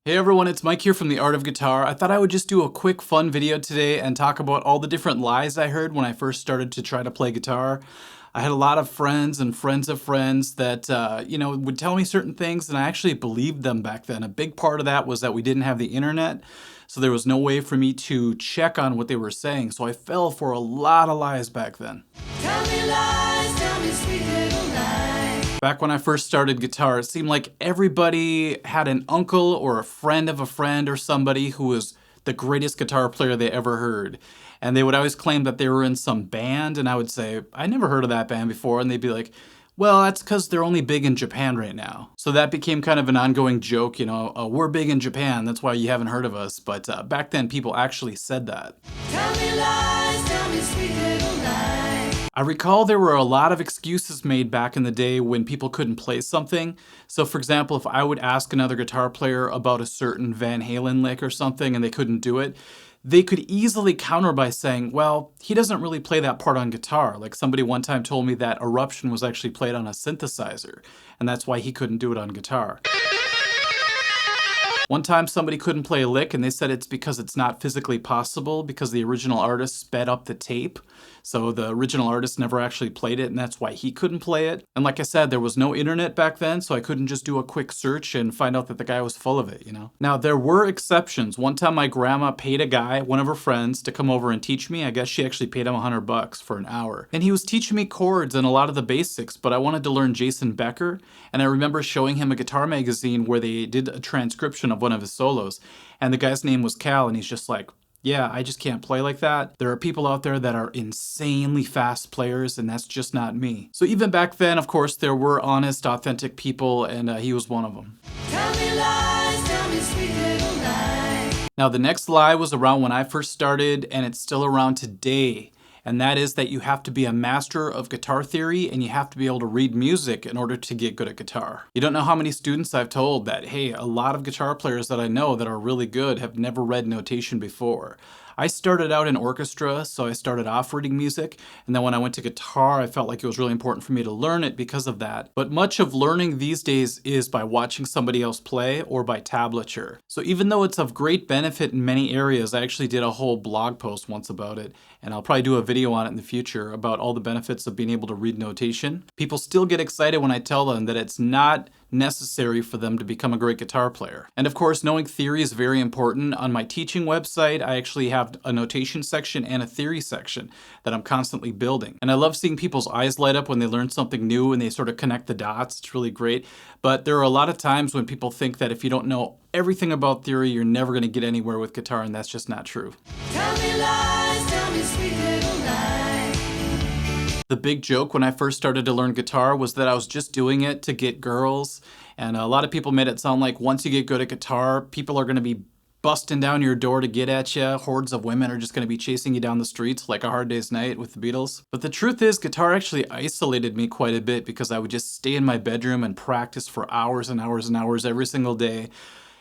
Hey everyone, it's Mike here from The Art of Guitar. I thought I would just do a quick fun video today and talk about all the different lies I heard when I first started to try to play guitar. I had a lot of friends and friends of friends that, would tell me certain things, and I actually believed them back then. A big part of that was that we didn't have the internet, so there was no way for me to check on what they were saying. So I fell for a lot of lies back then. Tell me lies, tell me sweet little lies. Back when I first started guitar, it seemed like everybody had an uncle or a friend of a friend or somebody who was the greatest guitar player they ever heard. And they would always claim that they were in some band, and I would say, I never heard of that band before. And they'd be like, well, that's because they're only big in Japan right now. So that became kind of an ongoing joke, we're big in Japan, that's why you haven't heard of us. But back then, people actually said that. Tell me lies, tell me sweet little lies. I recall there were a lot of excuses made back in the day when people couldn't play something. So for example, if I would ask another guitar player about a certain Van Halen lick or something and they couldn't do it, they could easily counter by saying, well, he doesn't really play that part on guitar. Like somebody one time told me that Eruption was actually played on a synthesizer, and that's why he couldn't do it on guitar. One time somebody couldn't play a lick and they said it's because it's not physically possible because the original artist sped up the tape. So the original artist never actually played it, and that's why he couldn't play it. And like I said, there was no internet back then, so I couldn't just do a quick search and find out that the guy was full of it, Now, there were exceptions. One time my grandma paid a guy, one of her friends, to come over and teach me. I guess she actually paid him $100 for an hour. And he was teaching me chords and a lot of the basics, but I wanted to learn Jason Becker, and I remember showing him a guitar magazine where they did a transcription of one of his solos, and the guy's name was Cal, and he's just like, yeah, I just can't play like that. There are people out there that are insanely fast players, and that's just not me. So even back then, of course, there were honest, authentic people, and he was one of them. Tell me lies, tell me sweet little lies. Now, the next lie was around when I first started, and it's still around today. And that is that you have to be a master of guitar theory and you have to be able to read music in order to get good at guitar. You don't know how many students I've told that, hey, a lot of guitar players that I know that are really good have never read notation before. I started out in orchestra, so I started off reading music, and then when I went to guitar, I felt like it was really important for me to learn it because of that. But much of learning these days is by watching somebody else play or by tablature. So even though it's of great benefit in many areas, I actually did a whole blog post once about it, and I'll probably do a video on it in the future about all the benefits of being able to read notation. People still get excited when I tell them that it's not necessary for them to become a great guitar player. And of course, knowing theory is very important. On my teaching website, I actually have a notation section and a theory section that I'm constantly building. And I love seeing people's eyes light up when they learn something new and they sort of connect the dots. It's really great. But there are a lot of times when people think that if you don't know everything about theory, you're never going to get anywhere with guitar, and that's just not true. Tell me lies, tell me sweet little lies. The big joke when I first started to learn guitar was that I was just doing it to get girls. And a lot of people made it sound like once you get good at guitar, people are going to be busting down your door to get at you. Hordes of women are just going to be chasing you down the streets like A Hard Day's Night with the Beatles. But the truth is, guitar actually isolated me quite a bit because I would just stay in my bedroom and practice for hours and hours and hours every single day.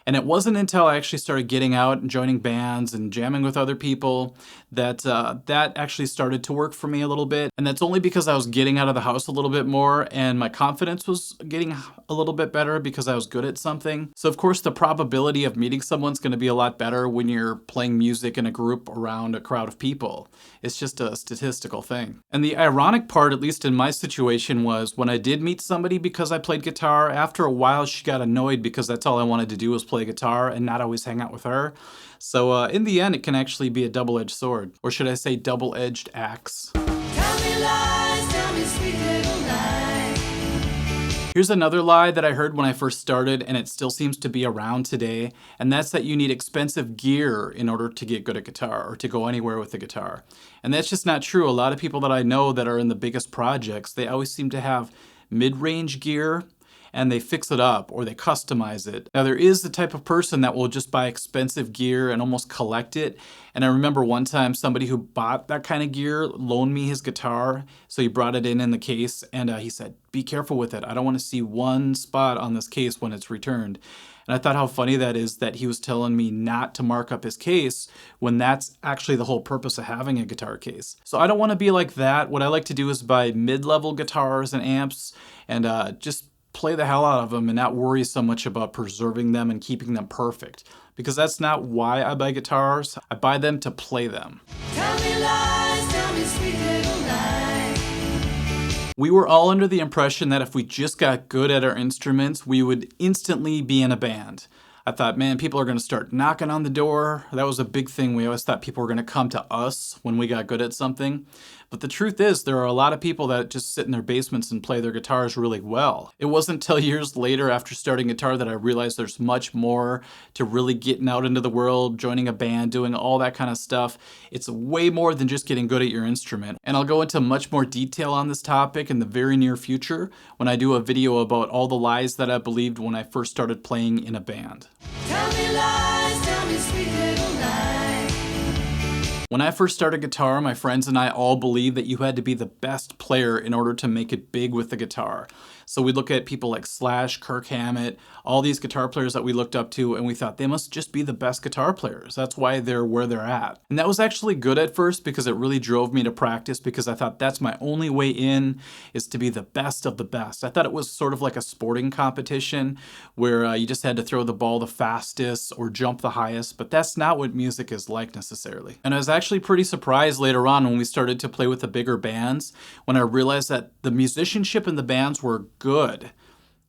And it wasn't until I actually started getting out and joining bands and jamming with other people that that actually started to work for me a little bit. And that's only because I was getting out of the house a little bit more and my confidence was getting a little bit better because I was good at something. So of course the probability of meeting someone's going to be a lot better when you're playing music in a group around a crowd of people. It's just a statistical thing. And the ironic part, at least in my situation, was when I did meet somebody because I played guitar, after a while she got annoyed because that's all I wanted to do was play guitar and not always hang out with her. So in the end, it can actually be a double-edged sword. Or should I say double-edged axe. Tell me lies, tell me sweet little lies. Here's another lie that I heard when I first started, and it still seems to be around today, and that's that you need expensive gear in order to get good at guitar or to go anywhere with the guitar. And that's just not true. A lot of people that I know that are in the biggest projects, they always seem to have mid-range gear, and they fix it up or they customize it. Now, there is the type of person that will just buy expensive gear and almost collect it. And I remember one time somebody who bought that kind of gear loaned me his guitar. So he brought it in the case, and he said, be careful with it. I don't want to see one spot on this case when it's returned. And I thought how funny that is that he was telling me not to mark up his case when that's actually the whole purpose of having a guitar case. So I don't want to be like that. What I like to do is buy mid-level guitars and amps and just play the hell out of them and not worry so much about preserving them and keeping them perfect. Because that's not why I buy guitars. I buy them to play them. Tell me lies, tell me sweet little lies. We were all under the impression that if we just got good at our instruments, we would instantly be in a band. I thought, man, people are going to start knocking on the door. That was a big thing. We always thought people were going to come to us when we got good at something. But the truth is, there are a lot of people that just sit in their basements and play their guitars really well. It wasn't until years later after starting guitar that I realized there's much more to really getting out into the world, joining a band, doing all that kind of stuff. It's way more than just getting good at your instrument. And I'll go into much more detail on this topic in the very near future when I do a video about all the lies that I believed when I first started playing in a band. Tell me lies, tell me sweet little lies. When I first started guitar, my friends and I all believed that you had to be the best player in order to make it big with the guitar. So we look at people like Slash, Kirk Hammett, all these guitar players that we looked up to, and we thought they must just be the best guitar players. That's why they're where they're at. And that was actually good at first because it really drove me to practice, because I thought that's my only way in, is to be the best of the best. I thought it was sort of like a sporting competition where you just had to throw the ball the fastest or jump the highest, but that's not what music is like necessarily. And I was actually pretty surprised later on when we started to play with the bigger bands, when I realized that the musicianship in the bands were good.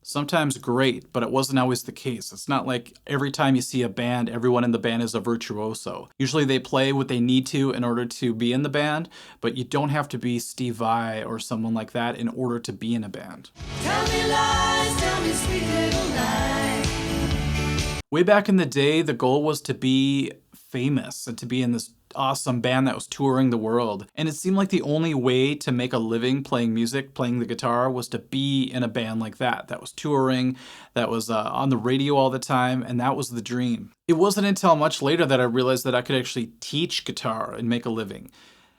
Sometimes great, but it wasn't always the case. It's not like every time you see a band, everyone in the band is a virtuoso. Usually they play what they need to in order to be in the band, but you don't have to be Steve Vai or someone like that in order to be in a band. Tell me lies, tell me sweet little lies. Way back in the day, the goal was to be famous and to be in this awesome band that was touring the world. And it seemed like the only way to make a living playing music, playing the guitar, was to be in a band like that was touring, that was on the radio all the time, and that was the dream. It wasn't until much later that I realized that I could actually teach guitar and make a living.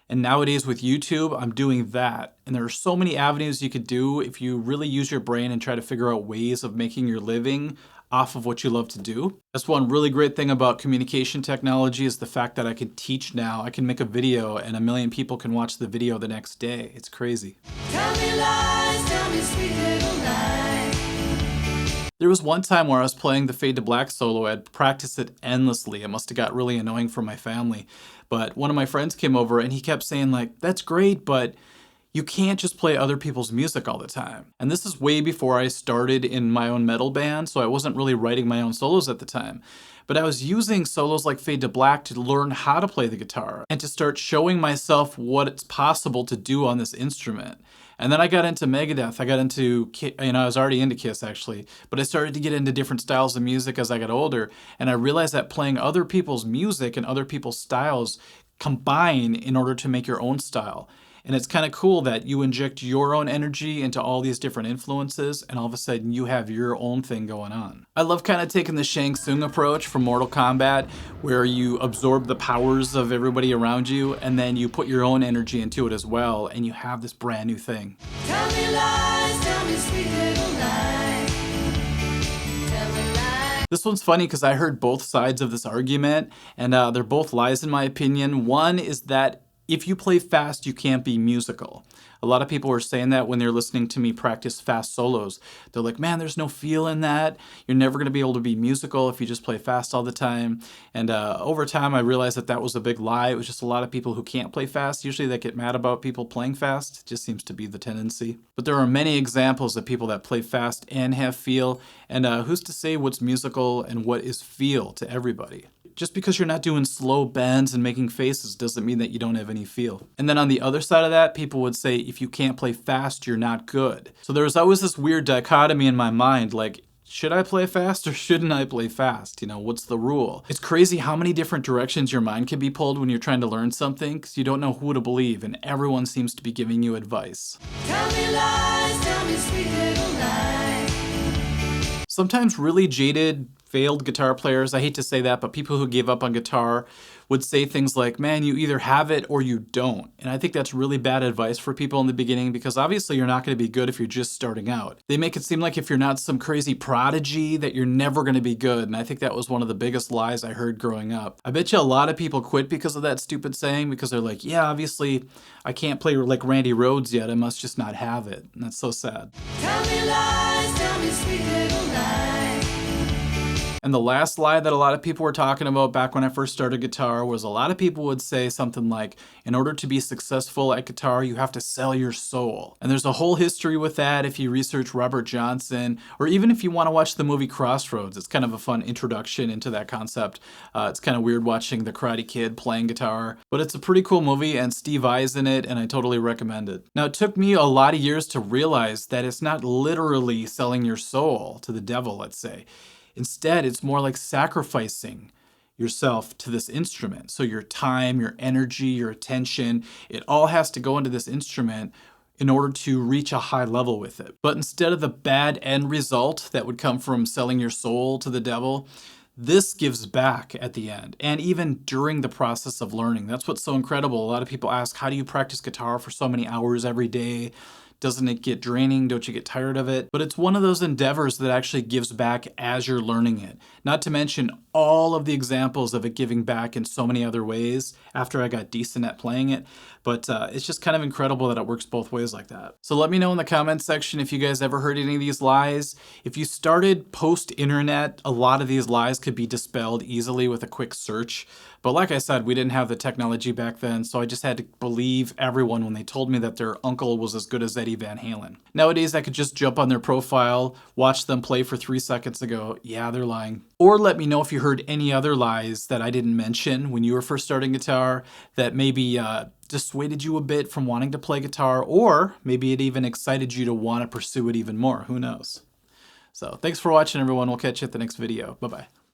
And nowadays with YouTube, I'm doing that. And there are so many avenues you could do if you really use your brain and try to figure out ways of making your living off of what you love to do. That's one really great thing about communication technology, is the fact that I can teach now. I can make a video and 1 million people can watch the video the next day. It's crazy. Tell me lies, tell me sweet little lies. There was one time where I was playing the Fade to Black solo. I'd practiced it endlessly. It must have got really annoying for my family. But one of my friends came over and he kept saying, like, that's great, but you can't just play other people's music all the time. And this is way before I started in my own metal band, so I wasn't really writing my own solos at the time. But I was using solos like Fade to Black to learn how to play the guitar and to start showing myself what it's possible to do on this instrument. And then I got into Megadeth. I got into, I was already into Kiss actually, but I started to get into different styles of music as I got older. And I realized that playing other people's music and other people's styles combine in order to make your own style. And it's kind of cool that you inject your own energy into all these different influences, and all of a sudden you have your own thing going on. I love kind of taking the Shang Tsung approach from Mortal Kombat, where you absorb the powers of everybody around you, and then you put your own energy into it as well, and you have this brand new thing. Tell me lies, tell me sweet little lies. Tell me lies. This one's funny because I heard both sides of this argument, and they're both lies in my opinion. One is that if you play fast, you can't be musical. A lot of people are saying that when they're listening to me practice fast solos. They're like, man, there's no feel in that. You're never going to be able to be musical if you just play fast all the time. And over time, I realized that that was a big lie. It was just a lot of people who can't play fast. Usually they get mad about people playing fast. It just seems to be the tendency. But there are many examples of people that play fast and have feel. And who's to say what's musical and what is feel to everybody? Just because you're not doing slow bends and making faces doesn't mean that you don't have any feel. And then on the other side of that, people would say if you can't play fast, you're not good. So there's always this weird dichotomy in my mind, like, should I play fast or shouldn't I play fast? You know, what's the rule? It's crazy how many different directions your mind can be pulled when you're trying to learn something, because you don't know who to believe and everyone seems to be giving you advice. Tell me lies, tell me sweet little lies. Sometimes really jaded, failed guitar players, I hate to say that, but people who gave up on guitar would say things like, man, you either have it or you don't. And I think that's really bad advice for people in the beginning, because obviously you're not going to be good if you're just starting out. They make it seem like if you're not some crazy prodigy that you're never going to be good. And I think that was one of the biggest lies I heard growing up. I bet you a lot of people quit because of that stupid saying, because they're like, yeah, obviously I can't play like Randy Rhoads yet. I must just not have it. And that's so sad. Tell me lies, tell me sweet little lie. And the last lie that a lot of people were talking about back when I first started guitar was a lot of people would say something like, in order to be successful at guitar, you have to sell your soul. And there's a whole history with that if you research Robert Johnson, or even if you want to watch the movie Crossroads. It's kind of a fun introduction into that concept. It's kind of weird watching the Karate Kid playing guitar, but it's a pretty cool movie and Steve Vai's in it, and I totally recommend it. Now, it took me a lot of years to realize that it's not literally selling your soul to the devil, let's say. Instead, it's more like sacrificing yourself to this instrument. So your time, your energy, your attention, it all has to go into this instrument in order to reach a high level with it. But instead of the bad end result that would come from selling your soul to the devil, this gives back at the end and even during the process of learning. That's what's so incredible. A lot of people ask, how do you practice guitar for so many hours every day? Doesn't it get draining? Don't you get tired of it? But it's one of those endeavors that actually gives back as you're learning it. Not to mention all of the examples of it giving back in so many other ways after I got decent at playing it. But it's just kind of incredible that it works both ways like that. So let me know in the comments section if you guys ever heard any of these lies. If you started post-internet, a lot of these lies could be dispelled easily with a quick search. But like I said, we didn't have the technology back then, so I just had to believe everyone when they told me that their uncle was as good as Eddie Van Halen. Nowadays, I could just jump on their profile, watch them play for 3 seconds and go, yeah, they're lying. Or let me know if you heard any other lies that I didn't mention when you were first starting guitar that maybe dissuaded you a bit from wanting to play guitar, or maybe it even excited you to want to pursue it even more. Who knows? So thanks for watching, everyone. We'll catch you at the next video. Bye-bye.